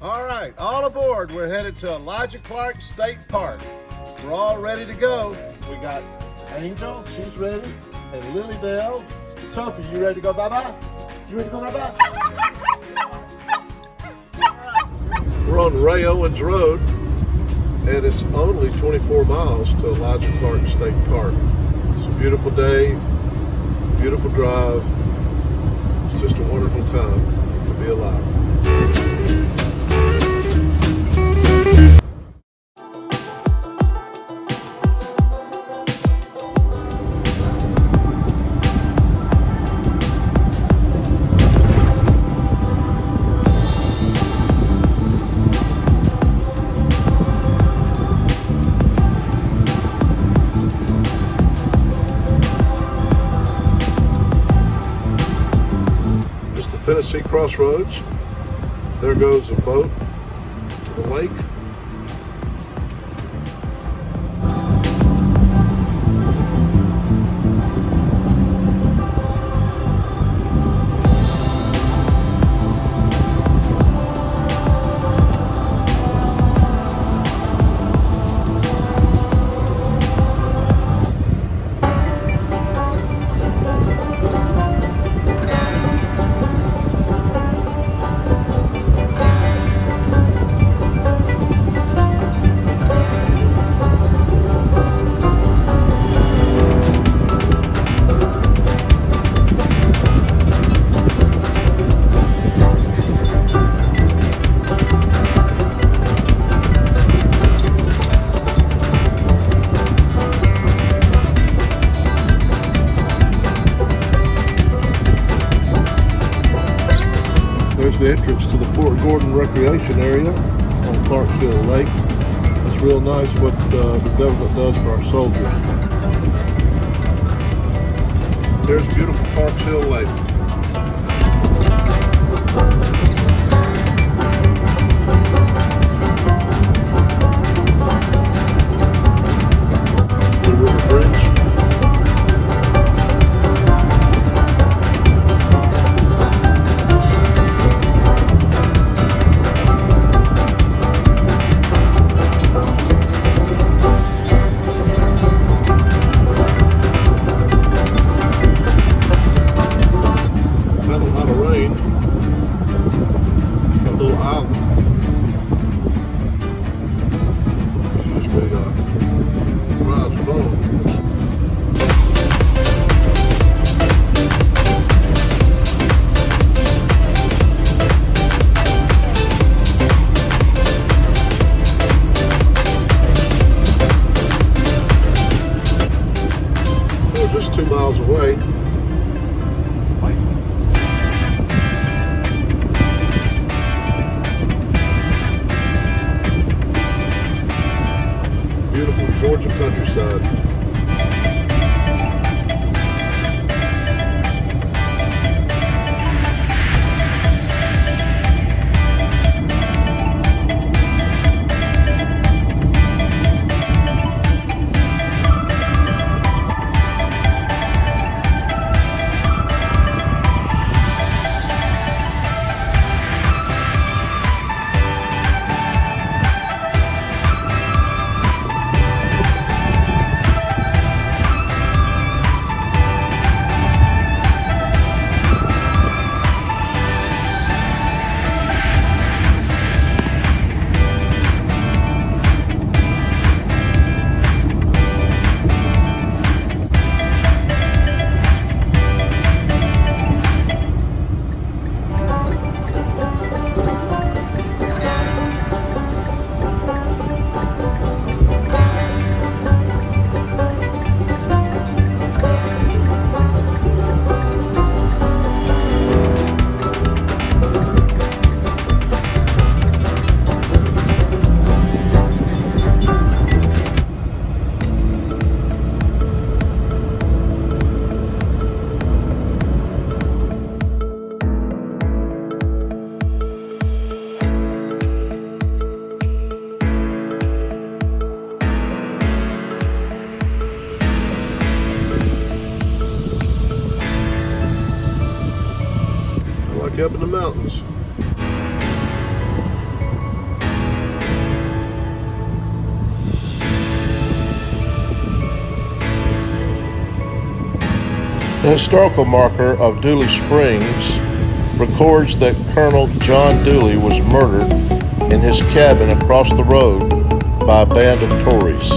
All right, all aboard. We're headed to Elijah Clarke State Park. We're all ready to go. We got Angel, she's ready, and Lily Bell. Sophie, you ready to go bye-bye? You ready to go bye-bye? We're on Ray Owens Road, and it's only 24 miles to Elijah Clarke State Park. It's a beautiful day, beautiful drive. It's just a wonderful time to be alive. Tennessee Crossroads. There goes a boat to the lake. There's the entrance to the Fort Gordon Recreation Area on Clarksville Lake. It's real nice what the government does for our soldiers. There's beautiful Parks Hill Lake. The River Bridge. Just 2 miles away. Beautiful Georgia countryside. Up in the mountains. historical marker of Dooley Springs records that Colonel John Dooley was murdered in his cabin across the road by a band of Tories.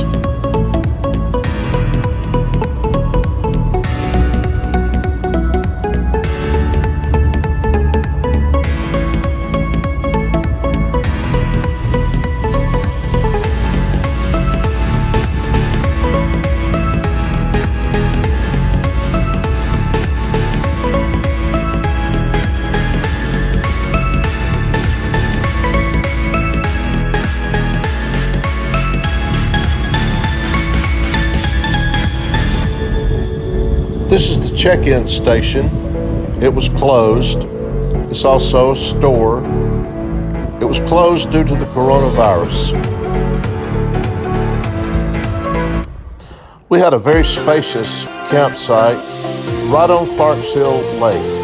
This is the check-in station. It was closed. It's also a store. It was closed due to the coronavirus. We had a very spacious campsite right on Clarke's Hill Lake.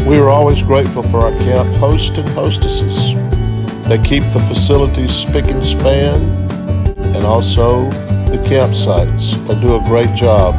We are always grateful for our camp hosts and hostesses. They keep the facilities spick and span, and also the campsites. They do a great job.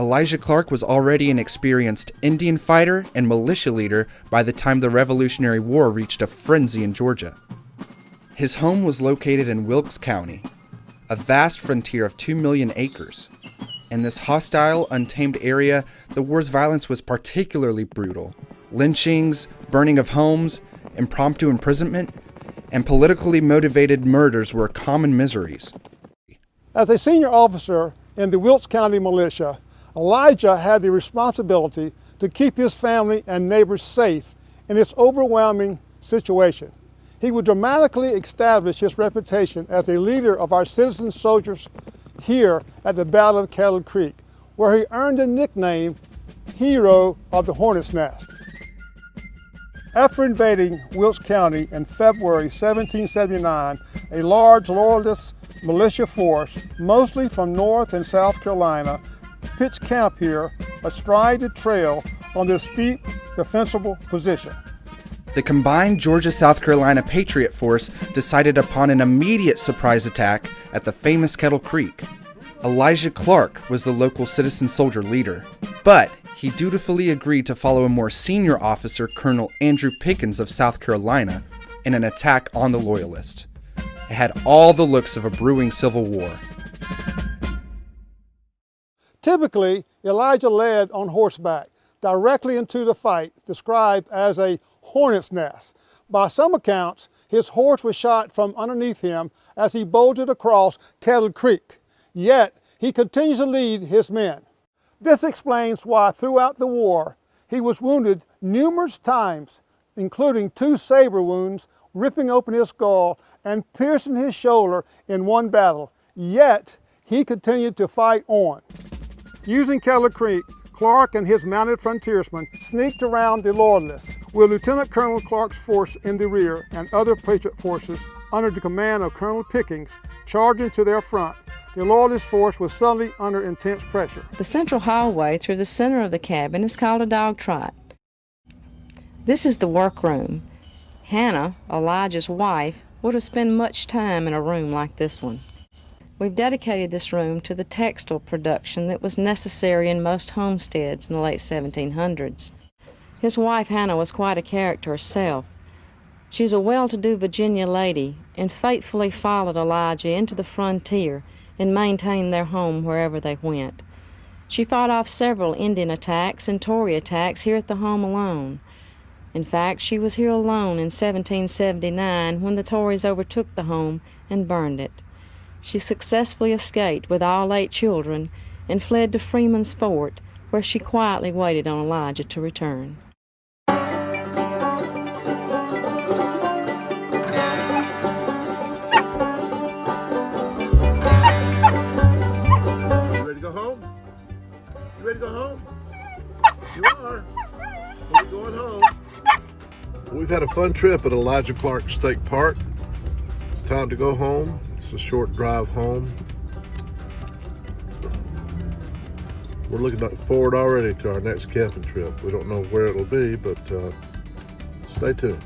Elijah Clarke was already an experienced Indian fighter and militia leader by the time the Revolutionary War reached a frenzy in Georgia. His home was located in Wilkes County, a vast frontier of 2 million acres. In this hostile, untamed area, the war's violence was particularly brutal. Lynchings, burning of homes, impromptu imprisonment, and politically motivated murders were common miseries. As a senior officer in the Wilkes County Militia, Elijah had the responsibility to keep his family and neighbors safe in this overwhelming situation. He would dramatically establish his reputation as a leader of our citizen soldiers here at the Battle of Kettle Creek, where he earned the nickname Hero of the Hornet's Nest. After invading Wilkes County in February 1779, a large Loyalist militia force, mostly from North and South Carolina, pitched camp here astride the trail on this steep, defensible position. The combined Georgia-South Carolina Patriot Force decided upon an immediate surprise attack at the famous Kettle Creek. Elijah Clarke was the local citizen soldier leader, but he dutifully agreed to follow a more senior officer, Colonel Andrew Pickens of South Carolina, in an attack on the Loyalists. It had all the looks of a brewing civil war. Typically, Elijah led on horseback directly into the fight, described as a hornet's nest. By some accounts, his horse was shot from underneath him as he bolted across Kettle Creek. Yet, he continues to lead his men. This explains why throughout the war, he was wounded numerous times, including 2 saber wounds, ripping open his skull and piercing his shoulder in one battle. Yet, he continued to fight on. Using Kettle Creek, Clarke and his mounted frontiersmen sneaked around the Loyalists, with Lieutenant Colonel Clarke's force in the rear and other Patriot forces under the command of Colonel Pickens charging to their front. The Loyalist force was suddenly under intense pressure. The central hallway through the center of the cabin is called a dog trot. This is the workroom. Hannah, Elijah's wife, would have spent much time in a room like this one. We've dedicated this room to the textile production that was necessary in most homesteads in the late 1700s. His wife Hannah was quite a character herself. She was a well-to-do Virginia lady and faithfully followed Elijah into the frontier and maintained their home wherever they went. She fought off several Indian attacks and Tory attacks here at the home alone. In fact, she was here alone in 1779 when the Tories overtook the home and burned it. She successfully escaped with all 8 children and fled to Freeman's Fort, where she quietly waited on Elijah to return. You ready to go home? You ready to go home? You are. We're going home. We've had a fun trip at Elijah Clarke State Park. It's time to go home. It's a short drive home. We're looking forward already to our next camping trip. We don't know where it'll be, but stay tuned.